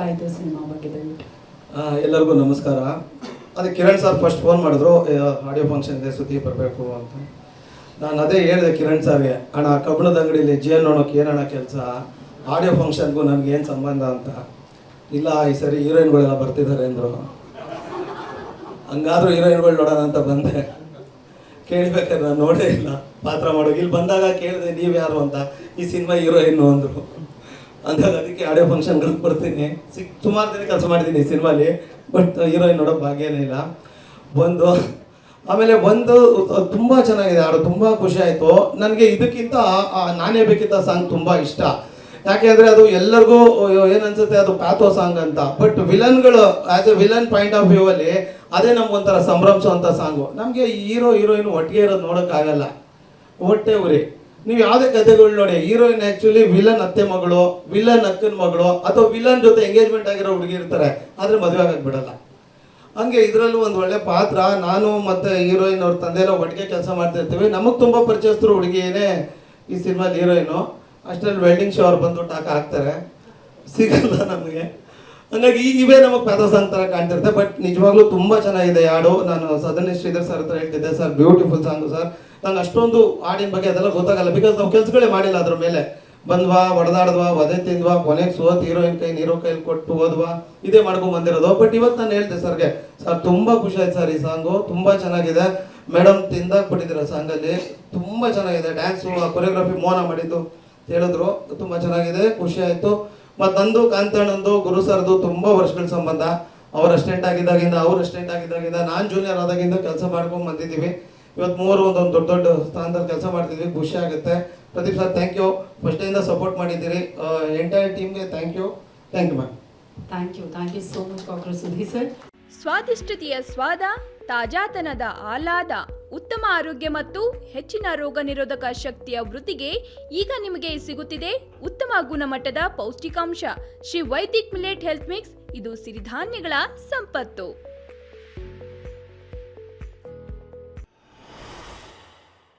ಆಯಿತು ಸಿನಿಮಾ ಬಗ್ಗೆ ದಯವಿಟ್ಟು? ಎಲ್ಲರಿಗೂ ನಮಸ್ಕಾರ. ಅದೇ ಕಿರಣ್ ಸರ್ ಫಸ್ಟ್ ಫೋನ್ ಮಾಡಿದ್ರು, ಆಡಿಯೋ ಫಂಕ್ಷನ್ ಇದೆ ಸುದ್ದಿ ಬರಬೇಕು ಅಂತ. ನಾನು ಅದೇ ಹೇಳಿದೆ ಕಿರಣ್ ಸರ್ಗೆ, ಅಣ್ಣ ಕಬ್ಬಣದ ಅಂಗಡಿಯಲ್ಲಿ ಜೇನು ನೋಡೋಕೆ ಏನಣ್ಣ ಕೆಲಸ, ಆಡಿಯೋ ಫಂಕ್ಷನ್ಗೂ ನನಗೇನು ಸಂಬಂಧ ಅಂತ. ಇಲ್ಲ ಈ ಸರಿ ಹೀರೋಯಿನ್ಗಳೆಲ್ಲ ಬರ್ತಿದ್ದಾರೆ ಅಂದರು. ಹಂಗಾದ್ರೂ ಹೀರೋಯಿನ್ಗಳು ನೋಡೋಣ ಅಂತ ಬಂದೆ. ಕೇಳಬೇಕಾದ್ರೆ ನಾನು ನೋಡೇ ಇಲ್ಲ ಪಾತ್ರ ಮಾಡೋಕೆ. ಇಲ್ಲಿ ಬಂದಾಗ ಕೇಳಿದೆ ನೀವು ಯಾರು ಅಂತ, ಈ ಸಿನಿಮಾ ಹೀರೋಯಿನ್ನು ಅಂದರು. ಅಂದಾಗ ಅದಕ್ಕೆ ಆಡಿಯೋ ಫಂಕ್ಷನ್ಗಳಿಗೆ ಬರ್ತೀನಿ. ಸುಮಾರು ದಿನ ಕೆಲಸ ಮಾಡಿದ್ದೀನಿ ಈ ಸಿನಿಮಾಲಿ, ಬಟ್ ಹೀರೋಯಿನ್ ನೋಡೋಕೆ ಭಾಗ್ಯನೇ ಇಲ್ಲ. ಆಮೇಲೆ ತುಂಬ ಚೆನ್ನಾಗಿದೆ ಹಾಡು, ತುಂಬ ಖುಷಿ ಆಯಿತು ನನಗೆ. ಇದಕ್ಕಿಂತ ನಾನೇ ಬೇಕಿದ್ದ ಸಾಂಗ್ ತುಂಬ ಇಷ್ಟ. ಯಾಕೆ ಅಂದರೆ ಅದು ಎಲ್ಲರಿಗೂ ಏನನ್ಸುತ್ತೆ ಅದು ಪ್ಯಾಥೋ ಸಾಂಗ್ ಅಂತ, ಬಟ್ ವಿಲನ್ಗಳು as a villain point of view ಅಲ್ಲಿ ಅದೇ ನಮ್ಗೊಂಥರ ಸಂಭ್ರಮಿಸುವಂಥ ಸಾಂಗು. ನಮಗೆ ಹೀರೋ ಹೀರೋಯಿನ್ ಒಟ್ಟಿಗೆ ಇರೋದು ನೋಡೋಕ್ಕಾಗಲ್ಲ, ಹೊಟ್ಟೆ ಉರಿ. ನೀವು ಯಾವುದೇ ಕಥೆಗಳು ನೋಡಿ, ಹೀರೋಯಿನ್ ಆ್ಯಕ್ಚುಲಿ ವಿಲನ್ ಅತ್ತೆ ಮಗಳು, ವಿಲನ್ ಅಕ್ಕನ ಮಗಳು, ಅಥವಾ ವಿಲನ್ ಜೊತೆ ಎಂಗೇಜ್ಮೆಂಟ್ ಆಗಿರೋ ಹುಡುಗಿ ಇರ್ತಾರೆ, ಆದರೆ ಮದುವೆ ಆಗಕ್ಕೆ ಬಿಡಲ್ಲ. ಹಂಗೆ ಇದರಲ್ಲೂ ಒಂದು ಒಳ್ಳೆ ಪಾತ್ರ. ನಾನು ಮತ್ತು ಹೀರೋಯಿನ್ ಅವ್ರ ತಂದೆಲ್ಲ ಒಟ್ಟಿಗೆ ಕೆಲಸ ಮಾಡ್ತಿರ್ತೀವಿ. ನಮಗೆ ತುಂಬ ಪರಿಚಯಸ್ಥರು ಹುಡುಗಿಯೇ ಈ ಸಿನಿಮಾದ ಹೀರೋಯಿನು. ಅಷ್ಟರಲ್ಲಿ ವೆಲ್ಡಿಂಗ್ ಶೋ ಅವ್ರು ಬಂದು ಟಾಕ ಹಾಕ್ತಾರೆ, ಸಿಗಲ್ಲ ನಮಗೆ. ಹಂಗಾಗಿ ಇವೇ ನಮಗೆ ಪ್ಯಾಥೋ ಸಾಂಗ್ ಥರ ಕಾಣ್ತಿರುತ್ತೆ. ಬಟ್ ನಿಜವಾಗ್ಲೂ ತುಂಬ ಚೆನ್ನಾಗಿದೆ ಹಾಡು. ನಾನು ಸದನ್ಯ ಶ್ರೀಧರ್ ಸರ್ ಹತ್ರ ಹೇಳ್ತಿದ್ದೆ, ಸರ್ ಬ್ಯೂಟಿಫುಲ್ ಸಾಂಗು ಸರ್. ನಂಗೆ ಅಷ್ಟೊಂದು ಹಾಡಿನ ಬಗ್ಗೆ ಅದೆಲ್ಲ ಗೊತ್ತಾಗಲ್ಲ, ಬಿಕಾಸ್ ನಾವು ಕೆಲಸಗಳೇ ಮಾಡಿಲ್ಲ ಅದ್ರ ಮೇಲೆ. ಬಂದ್ವಾ, ಹೊಡೆದಾಡ್ವಾ, ಒದೆ ತಿಂದ್ವಾ, ಕೊನೆಗೆ ಸೋತ್ ಹೀರೋಯಿನ್ ಕೈ ನೀರೋ ಕೈಲಿ ಕೊಟ್ಟು ಹೋದ್ವಾ, ಇದೇ ಮಾಡ್ಕೊಂಡು ಬಂದಿರೋದು. ಬಟ್ ಇವತ್ತು ನಾನು ಹೇಳ್ದೆ ಸರ್ಗೆ, ಸರ್ ತುಂಬ ಖುಷಿ ಆಯ್ತು ಸರ್, ಈ ಸಾಂಗು ತುಂಬ ಚೆನ್ನಾಗಿದೆ. ಮೇಡಮ್ ತಿಂದಾಕ್ಬಿಟ್ಟಿದ್ದೀರ ಸಾಂಗಲ್ಲಿ, ತುಂಬ ಚೆನ್ನಾಗಿದೆ. ಡ್ಯಾನ್ಸು, ಕೊರಿಯೋಗ್ರಫಿ ಮೋನ ಮಾಡಿದ್ದು ಹೇಳಿದ್ರು, ತುಂಬ ಚೆನ್ನಾಗಿದೆ, ಖುಷಿ ಆಯಿತು. ಮತ್ತು ನಂದು ಕಾಂತಣ್ಣಂದು ಗುರು ಸರ್ದು ತುಂಬ ವರ್ಷಗಳ ಸಂಬಂಧ. ಅವ್ರ ಅಸ್ಟೆಂಟ್ ಆಗಿದ್ದಾಗಿಂದ ನಾನು ಜೂನಿಯರ್ ಆದಾಗಿಂದ ಕೆಲಸ ಮಾಡ್ಕೊಂಡು ಬಂದಿದ್ದೀವಿ. ಇವತ್ತು ಮೂವರು ಒಂದೊಂದು ದೊಡ್ಡ ದೊಡ್ಡ ಸ್ಥಾನದಲ್ಲಿ ಕೆಲಸ ಮಾಡ್ತಿದ್ವಿ, ಖುಷಿ ಆಗುತ್ತೆ. ಪ್ರದೀಪ್ ಸರ್ ಥ್ಯಾಂಕ್ ಯು, ಫಸ್ಟಿಂದ ಸಪೋರ್ಟ್ ಮಾಡಿದ್ದೀರಿ. ಎಂಟೈರ್ ಟೀಮ್ಗೆ thank you ma'am. Thank you so much doctor Sudheer sir. ಸ್ವಾದಿಷ್ಟತೆಯ ಸ್ವಾದ, ತಾಜಾತನದ ಆಹ್ಲಾದ, ಉತ್ತಮ ಆರೋಗ್ಯ ಮತ್ತು ಹೆಚ್ಚಿನ ರೋಗ ನಿರೋಧಕ ಶಕ್ತಿಯ ವೃದ್ಧಿಗೆ ಈಗ ನಿಮಗೆ ಸಿಗುತ್ತಿದೆ ಉತ್ತಮ ಗುಣಮಟ್ಟದ ಪೌಷ್ಟಿಕಾಂಶ Shri Vaidik millet health mix. ಇದು ಸಿರಿಧಾನ್ಯಗಳ ಸಂಪತ್ತು.